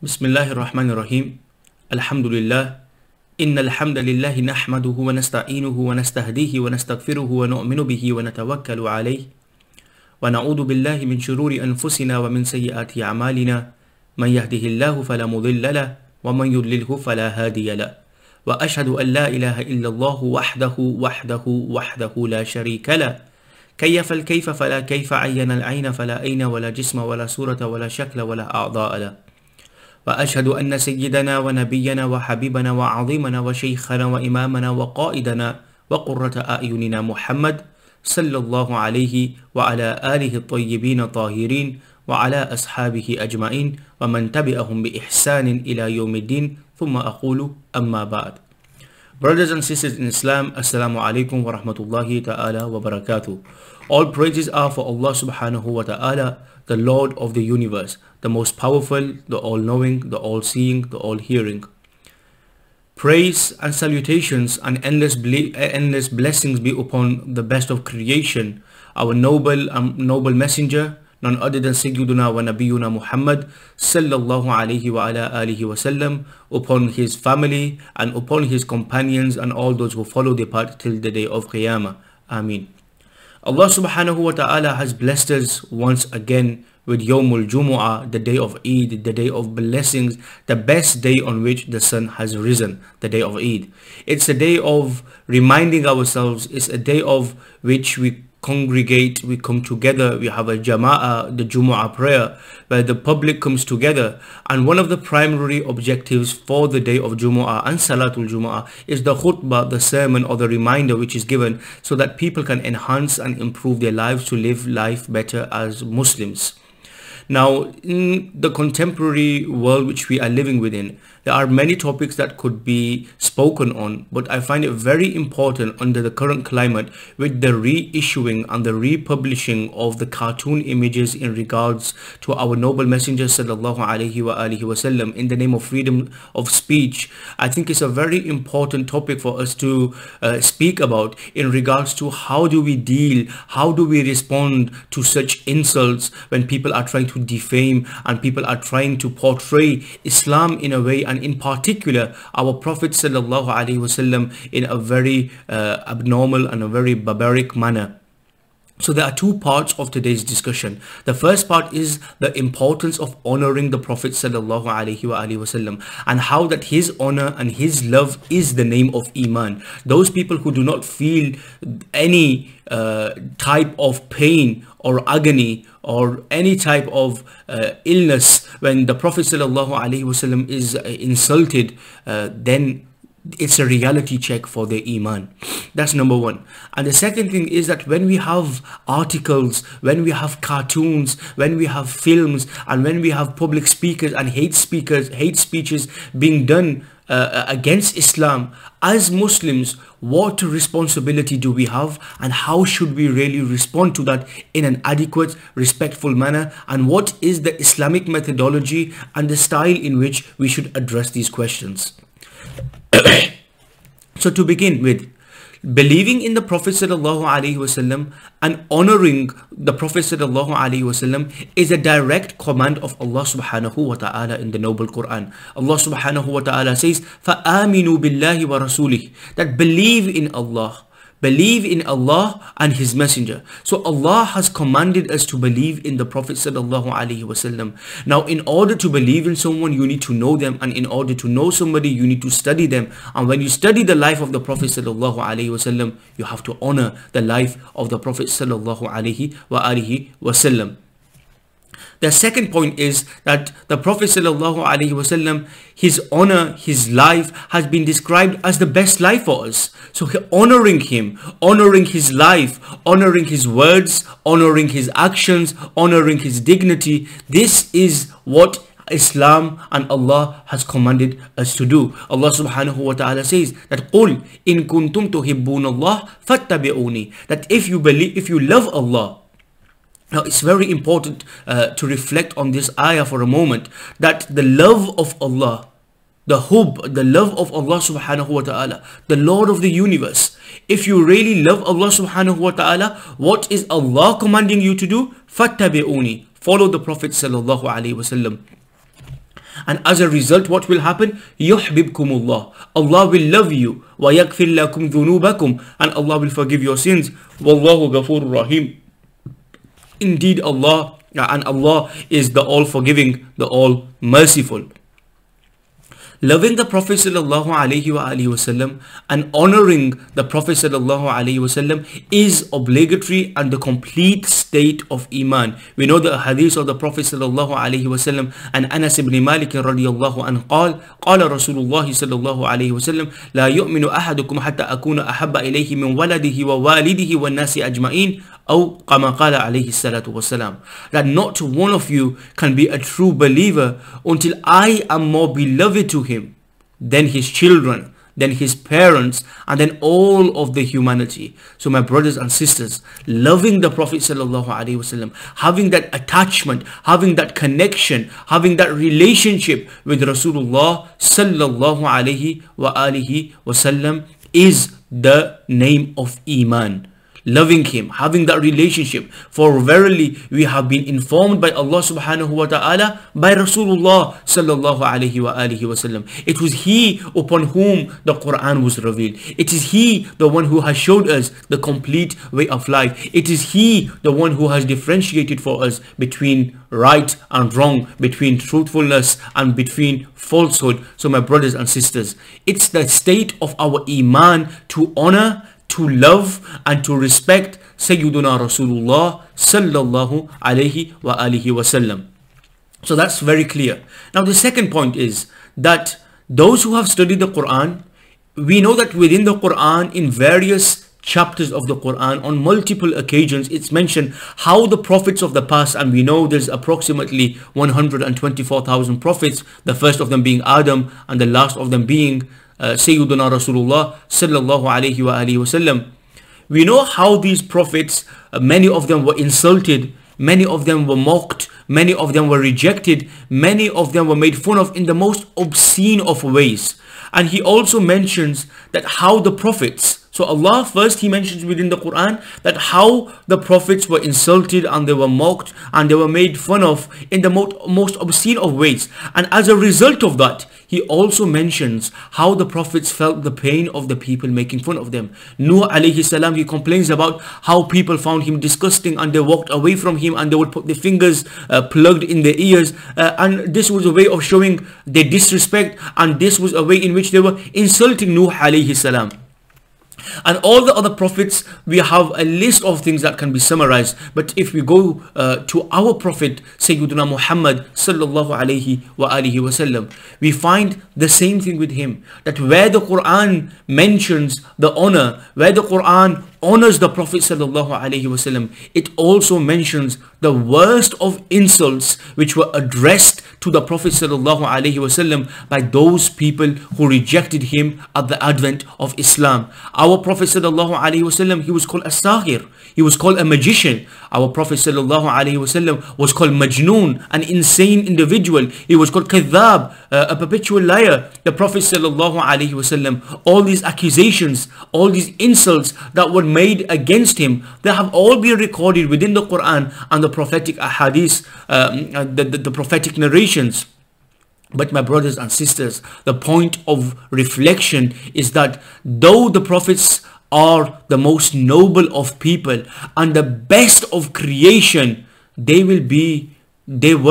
بسم الله الرحمن الرحيم الحمد لله إن الحمد لله نحمده ونستعينه ونستهديه ونستغفره ونؤمن به ونتوكل عليه ونعوذ بالله من شرور أنفسنا ومن سيئات أعمالنا من يهده الله فلا مضل له ومن يضلله فلا هادي له وأشهد أن لا إله إلا الله وحده لا شريك له كيف الكيف فلا كيف عين العين فلا عين ولا جسم ولا صورة ولا شكل ولا أعضاء له وأشهد أن سيدنا ونبينا وحبيبنا وعظيمنا وشيخنا وإمامنا وقائدنا وقرة أعيننا محمد صلى الله عليه وعلى آله الطيبين الطاهرين وعلى أصحابه أجمعين ومن تبعهم بإحسان إلى يوم الدين ثم أقول أما بعد. Brothers and sisters in Islam, Assalamu alaikum wa rahmatullahi ta'ala wa barakatuh. All praises are for Allah subhanahu wa ta'ala, the Lord of the universe, the most powerful, the all-knowing, the all-seeing, the all-hearing. Praise and salutations and endless blessings be upon the best of creation, our noble messenger, none other than Sayyiduna wa Nabiyuna Muhammad sallallahu alayhi wa ala alihi wa sallam, upon his family and upon his companions and all those who follow their path till the day of Qiyamah. Ameen. Allah subhanahu wa ta'ala has blessed us once again with Yawmul Jumu'ah, the day of Eid, the day of blessings, the best day on which the sun has risen, the day of Eid. It's a day of reminding ourselves, it's a day of which we congregate, we come together, we have a jama'ah, the Jumu'ah prayer, where the public comes together. And one of the primary objectives for the day of Jumu'ah and Salatul Jumu'ah is the khutbah, the sermon or the reminder which is given so that people can enhance and improve their lives to live life better as Muslims. Now, in the contemporary world which we are living within, there are many topics that could be spoken on, but I find it very important under the current climate with the reissuing and the republishing of the cartoon images in regards to our noble messenger sallallahu alaihi wasallam in the name of freedom of speech. I think it's a very important topic for us to speak about in regards to how do we deal, how do we respond to such insults when people are trying to defame and people are trying to portray Islam in a way, and in particular our Prophet sallallahu alaihi wasallam in a very abnormal and a very barbaric manner. So there are two parts of today's discussion. The first part is the importance of honoring the Prophet sallallahu alaihi wasallam and how that his honor and his love is the name of Iman. Those people who do not feel any type of pain or agony or any type of illness when the Prophet sallallahu alaihi wasallam is insulted, then it's a reality check for their Iman. That's number one. And the second thing is that when we have articles, when we have cartoons, when we have films, and when we have public speakers and hate speeches being done against Islam, as Muslims, what responsibility do we have, and how should we really respond to that in an adequate, respectful manner, and what is the Islamic methodology and the style in which we should address these questions? So to begin with, believing in the Prophet sallallahu alaihi wasallam and honoring the Prophet sallallahu alaihi wasallam is a direct command of Allah subhanahu wa ta'ala in the noble Quran. Allah subhanahu wa ta'ala says, فَآمِنُوا بِاللَّهِ وَرَسُولِهِ, that believe in Allah and his messenger. So Allah has commanded us to believe in the Prophet sallallahu alaihi wasallam. Now, in order to believe in someone, you need to know them, and in order to know somebody, you need to study them. And when you study the life of the Prophet sallallahu alaihi wasallam, you have to honor the life of the Prophet sallallahu alaihi wasallam. The second point is that the Prophet sallallahu alaihi wasallam, his honor, his life has been described as the best life for us. So honoring him, honoring his life, honoring his words, honoring his actions, honoring his dignity, this is what Islam and Allah has commanded us to do. Allah subhanahu wa ta'ala says that قُلْ إِن كُنْتُمْ تُحِبُّونَ اللَّهَ فَاتَّبِعُونِي, that if you love Allah. Now, it's very important to reflect on this ayah for a moment, that the love of Allah, the love of Allah subhanahu wa ta'ala, the Lord of the universe, if you really love Allah subhanahu wa ta'ala, what is Allah commanding you to do? فَاتَّبِعُونِي, follow the Prophet sallallahu alaihi wasallam. And as a result, what will happen? يُحْبِبْكُمُ Allah will love you. وَيَغْفِرْ لَكُمْ ذُنُوبَكُمْ And Allah will forgive your sins. وَاللَّهُ غَفُورٌ rahim. Indeed, Allah is the all-forgiving, the all-merciful. Loving the Prophet sallallahu alaihi wasallam and honoring the Prophet sallallahu alaihi wasallam is obligatory and the complete state of Iman. We know the hadith of the Prophet sallallahu alaihi wasallam and Anas ibn Malik radiyallahu anhu قال رسول الله صلى الله عليه وسلم لا يؤمن أحدكم حتى أكون أحب إليه من ولده ووالده والناس أجمعين أو كما قال عليه الصلاة والسلام. That not one of you can be a true believer until I am more beloved to him than his children, than his parents, and then all of the humanity. So my brothers and sisters, loving the Prophet sallallahu alaihi wasallam, having that attachment, having that connection, having that relationship with Rasulullah sallallahu alaihi wasallam is the name of Iman. Loving him, having that relationship. For verily we have been informed by Allah subhanahu wa ta'ala, by Rasulullah sallallahu alayhi wa wasallam. It was he upon whom the Quran was revealed. It is he the one who has showed us the complete way of life. It is he the one who has differentiated for us between right and wrong, between truthfulness and between falsehood. So my brothers and sisters, it's the state of our Iman to honor, to love and to respect Sayyiduna Rasulullah sallallahu alayhi wa wasallam. So that's very clear. Now the second point is that those who have studied the Quran, we know that within the Quran, in various chapters of the Quran, on multiple occasions, it's mentioned how the prophets of the past, and we know there's approximately 124,000 prophets, the first of them being Adam and the last of them being Sayyiduna Rasulullah sallallahu alayhi wa wasallam. We know how these prophets, many of them were insulted, many of them were mocked, many of them were rejected, many of them were made fun of in the most obscene of ways. And he also mentions that how the prophets, so Allah first he mentions within the Quran that how the prophets were insulted and they were mocked and they were made fun of in the most obscene of ways. And as a result of that, he also mentions how the prophets felt the pain of the people making fun of them. Nuh alayhi salam, he complains about how people found him disgusting and they walked away from him and they would put their fingers plugged in their ears. And this was a way of showing their disrespect, and this was a way in which they were insulting Nuh alayhi salam. And all the other prophets, we have a list of things that can be summarized. But if we go to our prophet Sayyiduna Muhammad sallallahu alayhi wa wasallam, we find the same thing with him. That where the Quran mentions the honor, where the Quran honors the Prophet sallallahu alaihi wasallam, it also mentions the worst of insults which were addressed to the Prophet sallallahu alaihi wasallam by those people who rejected him at the advent of Islam. Our Prophet sallallahu alaihi wasallam, he was called as-sahir, he was called a magician. Our Prophet sallallahu alaihi wasallam was called majnoon, an insane individual. He was called kadhab, a perpetual liar. The Prophet sallallahu alaihi wasallam, all these accusations, all these insults that were made against him, they have all been recorded within the Quran and the prophetic ahadith, the prophetic narrations. But my brothers and sisters, the point of reflection is that though the prophets are the most noble of people and the best of creation, they were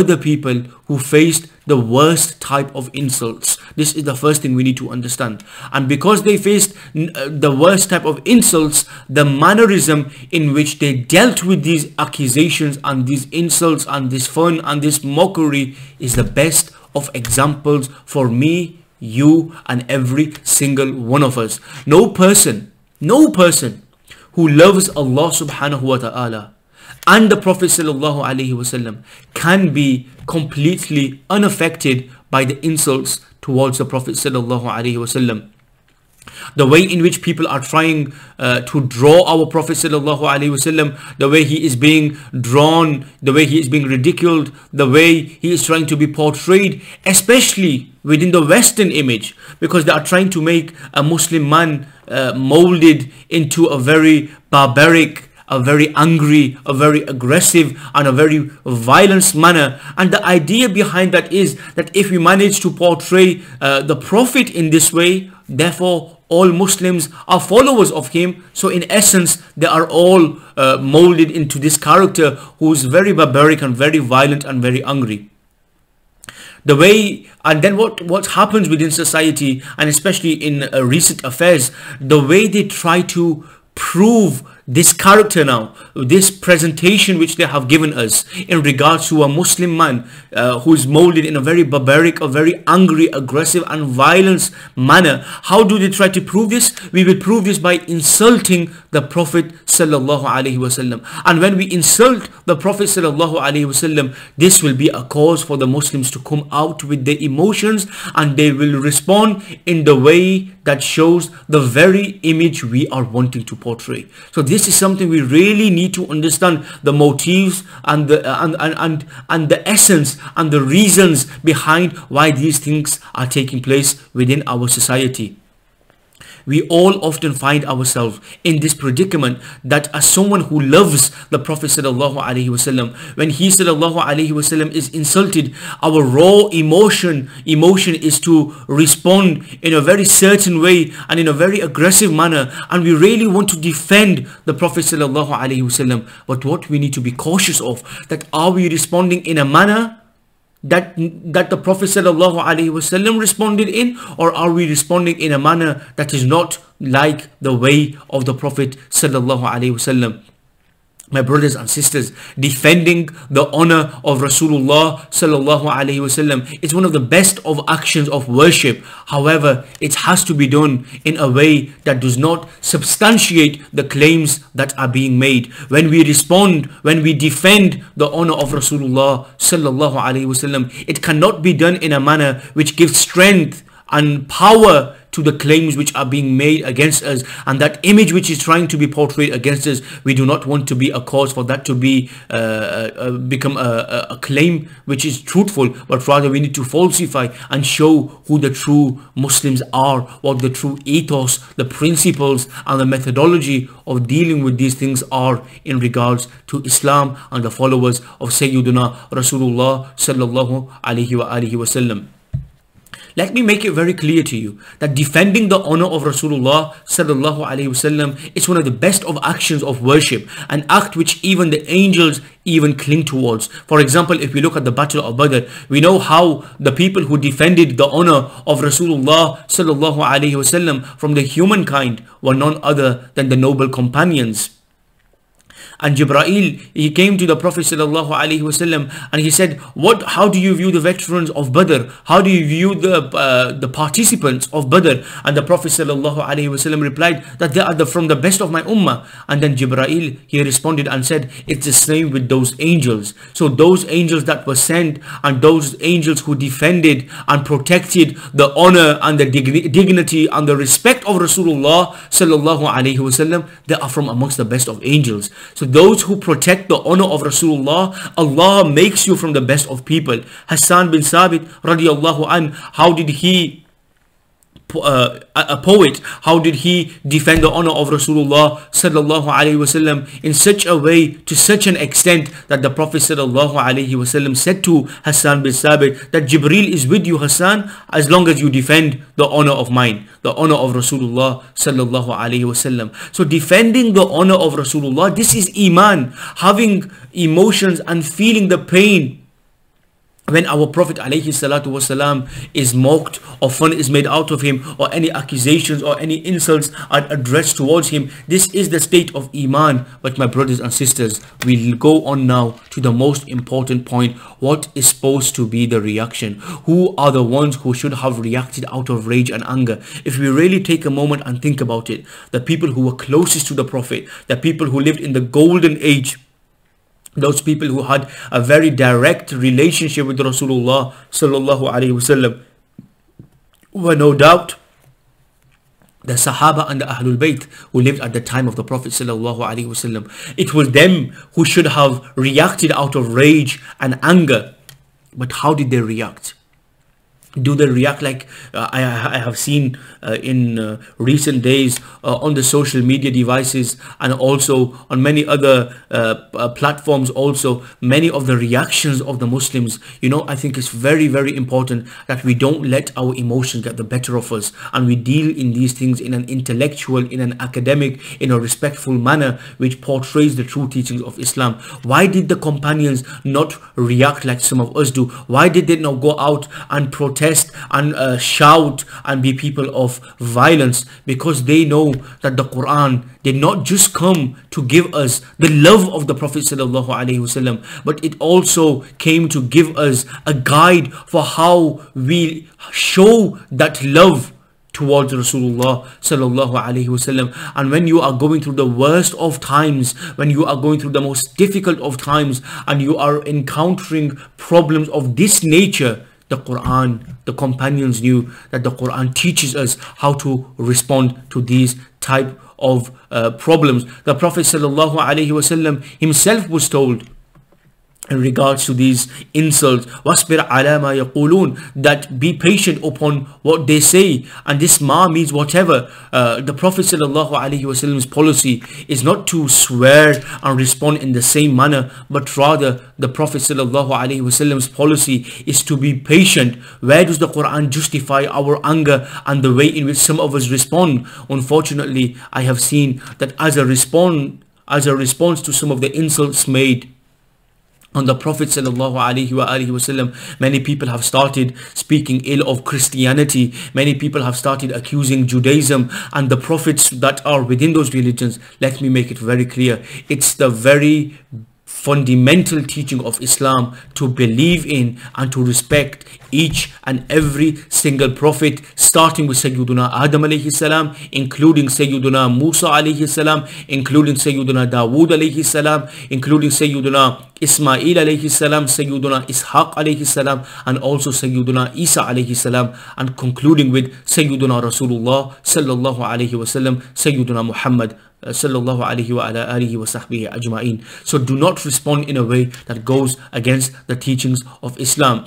the people who faced the worst type of insults. This is the first thing we need to understand. And because they faced the worst type of insults, the mannerism in which they dealt with these accusations and these insults and this fun and this mockery is the best of examples for me, you and every single one of us. No person who loves Allah subhanahu wa ta'ala and the Prophet sallallahu alaihi wasallam can be completely unaffected by the insults towards the Prophet sallallahu alaihi wasallam. The way in which people are trying to draw our Prophet sallallahu alaihi wasallam, the way he is being drawn, the way he is being ridiculed, the way he is trying to be portrayed, especially within the Western image, because they are trying to make a Muslim man molded into a very barbaric a very angry, a very aggressive, and a very violent manner. And the idea behind that is that if we manage to portray the Prophet in this way, therefore all Muslims are followers of him. So in essence, they are all molded into this character who is very barbaric and very violent and very angry. The way, and then what happens within society, and especially in recent affairs, the way they try to prove this character now, this presentation which they have given us in regards to a Muslim man who is molded in a very barbaric, a very angry, aggressive and violent manner. How do they try to prove this? We will prove this by insulting the Prophet sallallahu alaihi wasallam. And when we insult the Prophet sallallahu alaihi wasallam, this will be a cause for the Muslims to come out with their emotions, and they will respond in the way that shows the very image we are wanting to portray. So this is something we really need to understand, the motives and the essence and the reasons behind why these things are taking place within our society. We all often find ourselves in this predicament that as someone who loves the Prophet sallallahu alaihi wasallam, when he sallallahu alaihi wasallam is insulted, our raw emotion is to respond in a very certain way and in a very aggressive manner, and we really want to defend the Prophet sallallahu alaihi wasallam. But what we need to be cautious of, that are we responding in a manner that the Prophet sallallahu alaihi wasallam responded in, or are we responding in a manner that is not like the way of the Prophet sallallahu alaihi wasallam? My brothers and sisters, defending the honor of Rasulullah sallallahu alaihi wasallam is one of the best of actions of worship. However, it has to be done in a way that does not substantiate the claims that are being made. When we respond, when we defend the honor of Rasulullah sallallahu alaihi wasallam, it cannot be done in a manner which gives strength and power to the claims which are being made against us, and that image which is trying to be portrayed against us. We do not want to be a cause for that to be become a claim which is truthful, but rather we need to falsify and show who the true Muslims are, what the true ethos, the principles and the methodology of dealing with these things are in regards to Islam and the followers of Sayyiduna Rasulullah sallallahu alaihi wasallam. Let me make it very clear to you that defending the honor of Rasulullah sallallahu alaihi wasallam is one of the best of actions of worship, an act which even the angels even cling towards. For example, if we look at the Battle of Badr, we know how the people who defended the honor of Rasulullah sallallahu alaihi wasallam from the humankind were none other than the noble companions. And Jibreel, he came to the Prophet sallallahu alaihi wasallam and he said, how do you view the veterans of Badr? How do you view the participants of Badr? And the Prophet sallallahu alaihi wasallam replied that they are from the best of my ummah. And then Jibreel, he responded and said, it's the same with those angels. So those angels that were sent, and those angels who defended and protected the honor and the dignity and the respect of Rasulullah sallallahu alaihi wasallam, they are from amongst the best of angels. So those who protect the honor of Rasulullah, Allah makes you from the best of people. Hassan bin Sabit radiallahu an, how did he, a poet, how did he defend the honor of Rasulullah sallallahu alaihi wasallam in such a way, to such an extent that the Prophet sallallahu alaihi wasallam said to Hassan bin Sabit that Jibreel is with you, Hassan, as long as you defend the honor of mine, the honor of Rasulullah sallallahu alaihi wasallam. So defending the honor of Rasulullah, this is iman, having emotions and feeling the pain when our Prophet alayhi salatu wasalam is mocked, or fun is made out of him, or any accusations or any insults are addressed towards him. This is the state of iman. But my brothers and sisters, we'll go on now to the most important point. What is supposed to be the reaction? Who are the ones who should have reacted out of rage and anger? If we really take a moment and think about it, the people who were closest to the Prophet, the people who lived in the golden age, those people who had a very direct relationship with Rasulullah sallallahu alaihi wasallam, were no doubt the Sahaba and the Ahlul Bayt who lived at the time of the Prophet sallallahu alaihi wasallam. It was them who should have reacted out of rage and anger. But how did they react? Do they react like I have seen in recent days on the social media devices, and also on many other platforms also, many of the reactions of the Muslims? I think it's very, very important that we don't let our emotions get the better of us, and we deal in these things in an intellectual, in an academic, in a respectful manner which portrays the true teachings of Islam. Why did the companions not react like some of us do? Why did they not go out and protest and shout and be people of violence? Because they know that the Quran did not just come to give us the love of the Prophet sallallahu alaihi wasallam, but it also came to give us a guide for how we show that love towards Rasulullah sallallahu alaihi wasallam. And when you are going through the worst of times, when you are going through the most difficult of times, and you are encountering problems of this nature, the Quran, the companions knew that the Quran teaches us how to respond to these type of problems. The Prophet sallallahu alaihi wasallam himself was told in regards to these insults, وَاصْبِرْ عَلَى مَا يَقُولُونَ, that be patient upon what they say. And this ma means whatever. The Prophet sallallahu alaihi wasallam's policy is not to swear and respond in the same manner, but rather the Prophet sallallahu alaihi wasallam's policy is to be patient. Where does the Quran justify our anger and the way in which some of us respond? Unfortunately, I have seen that as a response to some of the insults made on the Prophet sallallahu alaihi wasallam, many people have started speaking ill of Christianity. Many people have started accusing Judaism and the prophets that are within those religions. Let me make it very clear. It's the very fundamental teaching of Islam to believe in and to respect each and every single prophet, starting with Sayyiduna Adam alayhi salam, including Sayyiduna Musa alayhi salam, including Sayyiduna Dawood alayhi salam, including Sayyiduna Ismail alayhi salam, Sayyiduna Ishaq alayhi salam, and also Sayyiduna Isa alayhi salam, and concluding with Sayyiduna Rasulullah sallallahu alayhi wasallam, Sayyiduna Muhammad sallallahu alayhi wa ala alihi wa sahbihi ajma'in. So do not respond in a way that goes against the teachings of Islam.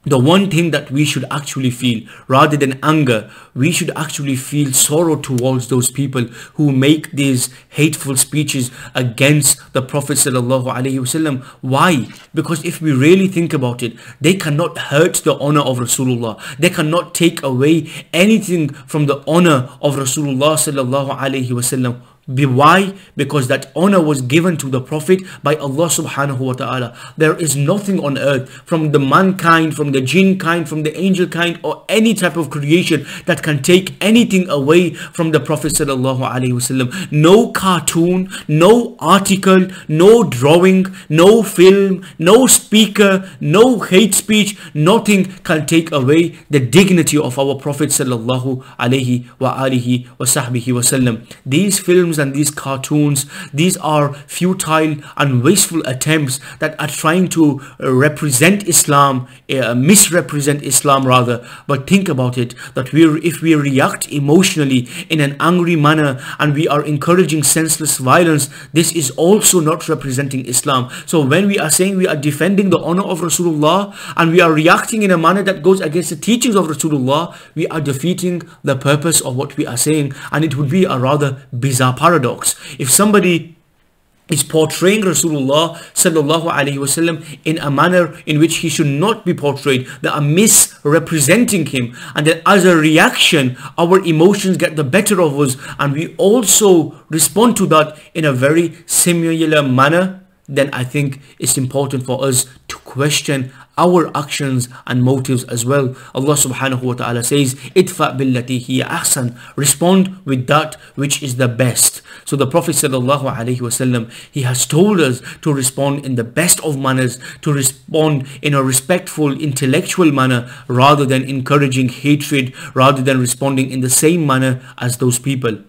The one thing that we should actually feel, rather than anger, we should actually feel sorrow towards those people who make these hateful speeches against the Prophet sallallahu alaihi wasallam. Why? Because if we really think about it, they cannot hurt the honor of Rasulullah. They cannot take away anything from the honor of Rasulullah sallallahu alaihi wasallam. Why? Because that honor was given to the Prophet by Allah subhanahu wa ta'ala. There is nothing on earth, from the mankind, from the jinn kind, from the angel kind, or any type of creation that can take anything away from the Prophet sallallahu alaihi wasallam. No cartoon, no article, no drawing, no film, no speaker, no hate speech, nothing can take away the dignity of our Prophet sallallahu alaihi wa alihi wa sahbihi wasallam. These films and these cartoons, these are futile and wasteful attempts that are trying to represent Islam, misrepresent Islam rather. But think about it, that if we react emotionally in an angry manner and we are encouraging senseless violence, this is also not representing Islam. So when we are saying we are defending the honor of Rasulullah and we are reacting in a manner that goes against the teachings of Rasulullah, we are defeating the purpose of what we are saying, and it would be a rather bizarre paradox if somebody is portraying Rasulullah sallallahu alaihi wasallam in a manner in which he should not be portrayed. They are misrepresenting him, and then as a reaction our emotions get the better of us and we also respond to that in a very similar manner. Then I think it's important for us to question our actions and motives as well. Allah subhanahu wa ta'ala says, idfa billati hiya ahsan, respond with that which is the best. So the Prophet sallallahu alaihi wasallam, he has told us to respond in the best of manners, to respond in a respectful, intellectual manner, rather than encouraging hatred, rather than responding in the same manner as those people.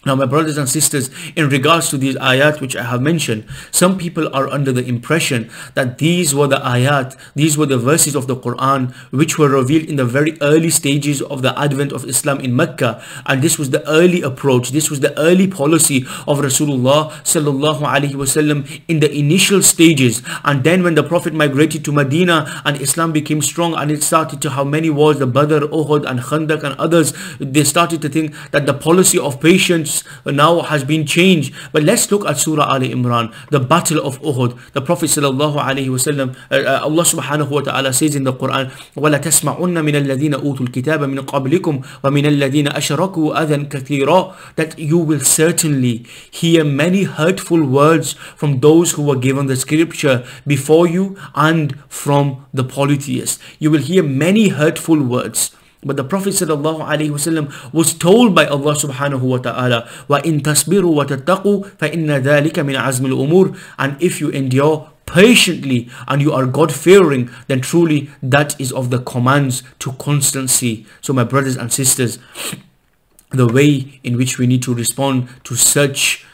Now, my brothers and sisters, in regards to these ayat which I have mentioned, some people are under the impression that these were the ayat, these were the verses of the Quran which were revealed in the very early stages of the advent of Islam in Mecca, and this was the early approach, this was the early policy of Rasulullah sallallahu alaihi wasallam in the initial stages. And then when the Prophet migrated to Medina and Islam became strong and it started to have many wars, the Badr, Uhud and Khandaq and others, they started to think that the policy of patience now has been changed. But let's look at Surah Ali Imran, the battle of Uhud. The Prophet sallallahu alaihi wasallam, Allah subhanahu wa ta'ala says in the Quran, وَلَا تَسْمَعُنَّ مِنَ الَّذِينَ أُوتُوا الْكِتَابَ مِنْ قَبْلِكُمْ وَمِنَ الَّذِينَ أَشْرَكُوا أَذًى كَثِيرًا, that you will certainly hear many hurtful words from those who were given the scripture before you and from the polytheists. You will hear many hurtful words. But the Prophet ﷺ was told by Allah subhanahu wa ta'ala, وَإِن تَصْبِرُوا وَتَتَّقُوا فَإِنَّ ذَلِكَ مِنْ عَزْمِ الْأُمُورِ, and if you endure patiently and you are God-fearing, then truly that is of the commands to constancy. So my brothers and sisters, the way in which we need to respond to such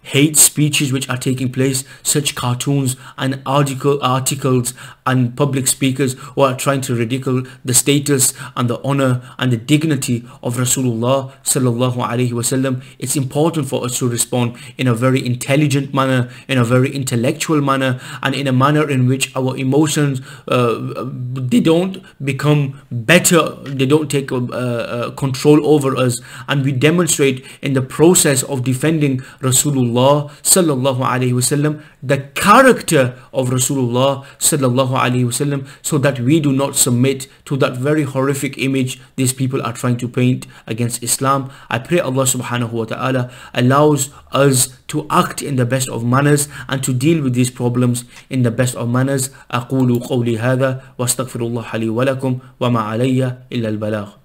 hate speeches which are taking place, such cartoons and articles and public speakers who are trying to ridicule the status and the honor and the dignity of Rasulullah sallallahu alaihi wasallam, it's important for us to respond in a very intelligent manner, in a very intellectual manner, and in a manner in which our emotions they don't become better, they don't take control over us, and we demonstrate in the process of defending Rasulullah sallallahu alaihi wasallam the character of Rasulullah sallallahu alaihi wasallam, so that we do not submit to that very horrific image these people are trying to paint against Islam. I pray Allah subhanahu wa ta'ala allows us to act in the best of manners and to deal with these problems in the best of manners. أقول قولي هذا واستغفر الله لي ولكم وما علي إلا البلاغ.